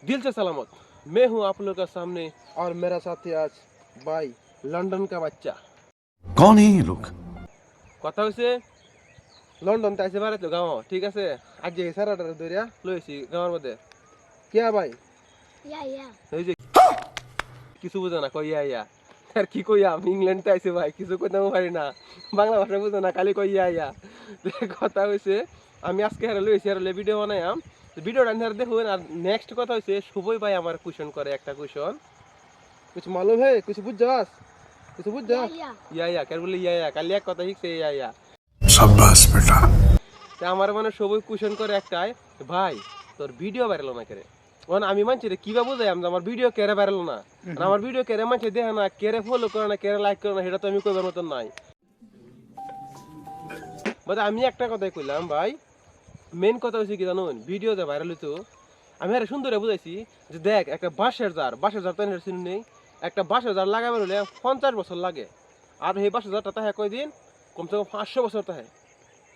दिल से सलामत। मैं हूं आप लोगों का सामने और मेरा साथी आज भाई लंदन का बच्चा। कौन है ये लोग? কথা হইছে লন্ডন তাইছে বারে তো গাঁও ঠিক আছে আজ যে সারাটা দরিয়া লইছি গাঁওর মধ্যে কিয়া ভাই ইয়া এই যে কিছু বুঝে না কই ইয়া আর কি কইয়া আমি ইংল্যান্ড আইছে ভাই কিছু কইতে পারি না বাংলা ভাষা বুঝে না খালি কই ইয়া কথা হইছে আমি আজকে হারে লইছি আর ভিডিও বানাইলাম ভিডিওটা নিয়ে দেখুন আর নেক্সট কথা হইছে শুভই ভাই আমার কোশ্চেন করে একটা কোশ্চেন कुछ मालूम है कुछ बुझ जास कुछ बुझ जा या कर बोले या কালি এক কথা শিখছে ইয়া शाबाश बेटा। তা আমার মানে সবই কোশ্চেন করে একটাই ভাই তোর ভিডিও ভাইরাল না করে ওন আমি মানছি রে কিবা বুঝাই আমার ভিডিও কেরে ভাইরাল না আর আমার ভিডিও কেরে মানছে দেখে না কেরে ফলো করে না কেরে লাইক করে না সেটা তো আমি কইবার মত নাই বাট আমি একটা কথাই কইলাম ভাই মেইন কথা হইছে কি জানুন ভিডিও যে ভাইরাল হইতো আমি আরে সুন্দরে বুঝাইছি যে দেখ একটা বাঁশের জার তো এর সিন নেই একটা বাঁশের জার লাগাবার হলে 50 বছর লাগে আর এই বাঁশের জারটা তাহে কয়দিন কমসে কম 500 বছর তাহে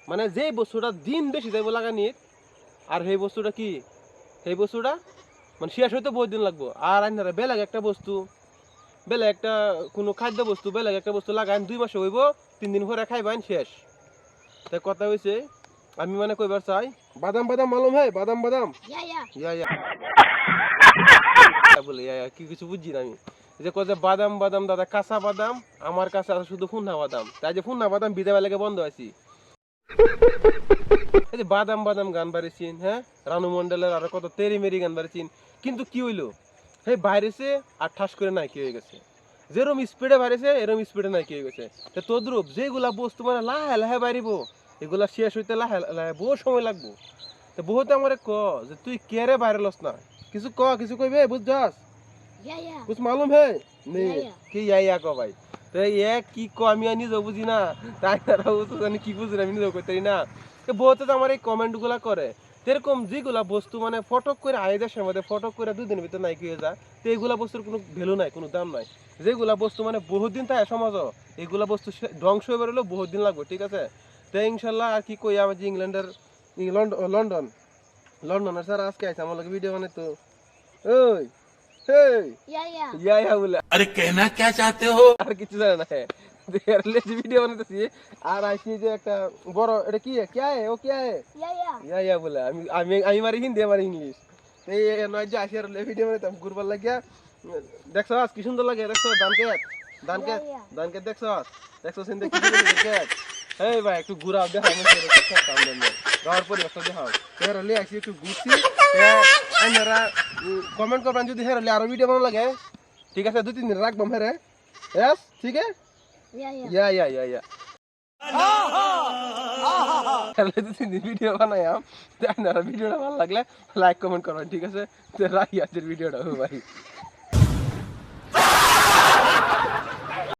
মানে যে বস্তুটা দিন বেশি যাইব লাগানি আর সেই বস্তুটা কি সেই বস্তুটা মানে শেষ হইতে বহুত দিন লাগবো আর আইনারা বেলেগ একটা বস্তু বেলেগ একটা কোনো খাদ্য বস্তু বেলেগ একটা বস্তু লাগাইন 2 মাসে হইব 3 দিন পরে খাইবাইন শেষ তাই কথা হইছে আমি মানে কইবার চাই বাদাম মালুম হয় বাদাম ইয়া বলে ইয়া কি কিছু বুঝি না আমি যে কয় যে বাদাম দাদা কাঁচা বাদাম আমার কাছে আছে শুধু ফুন্না বাদাম তাই যে ফুন্না বাদাম বিদায় লাগে বন্ধ আছি এই যে বাদাম গান বাড়িছিন হ্যাঁ রানু মন্ডলের আর কত তেরি মেরি গান বাড়িছিন কিন্তু কি হইলো এই বাইরেছে আর ঠাস করে নাই কি হয়ে গেছে যেরকম স্পিডে বাইরেছে এরকম স্পিডে নাই কি হয়ে গেছে তো তদ্রুপ যেগুলা বস্তু মানে লাহে বাড়িব এগুলা শেষ হইতে লাহে বহু সময় লাগবো তো বহুত আমার ক যে তুই কেরে বাইরে লস না কিছু কইবে বুঝছস कुछ मालूम है नहीं कि या को भाई तो ये কি কো আমি নিজে বুঝি না তাই তারা তো জানি কি বুঝি আমি নিজে কইতারি না তো বহুত তো আমার এই কমেন্টগুলা করে এরকম যেগুলা বস্তু মানে ফটক করে আইদের মধ্যে ফটক করে দুই দিনের ভিতর নাই কি হয়ে যায় তো এইগুলা বস্তুর কোনো ভ্যালু নাই কোনো দাম নাই যেগুলা বস্তু মানে বহুত দিন থাকে সমাজ এইগুলা বস্তু ধ্বংস হয়ে বেরোলেও বহুত দিন লাগবে ঠিক আছে তো ইনশাল্লাহ আর কি কই আমার যে ইংল্যান্ডের লন্ডনের স্যার আজকে আইছে আমার লগে ভিডিও বানাই তো ওই या बोला अरे कहना क्या चाहते हो? আর কিছু জানে না यार ले ভিডিও বানাইতেছি আর আইছি যে একটা বড় এটা কি क्या है वो क्या है या बोला আমি মারি হিন্দি আমার ইংলিশ এই নয় যে আইছি আর লে ভিডিও বানাইতাম গুরবার লাগিয়া দেখছস কি সুন্দর লাগে দেখছস ধানকে দেখছস হিন্দি কি সুন্দর এই ভাই একটু ঘুরাও দেখাও মনে করে কাম দেন গাওয়ার পরিবেশটা দেখাও এর লে আইছি একটু ঘুরছি আপনারা কমেন্ট করবেন যদি হেরে আরো ভিডিও বানানো লাগে ঠিক আছে 2-3 দিন রাখবাম হেরে यस ठीक है या তাহলে 2-3 দিন ভিডিও বানাইলাম আপনারা ভিডিওটা ভালো লাগলে লাইক কমেন্ট করবেন ঠিক আছে তো রাখি আজকের ভিডিওটা ভাই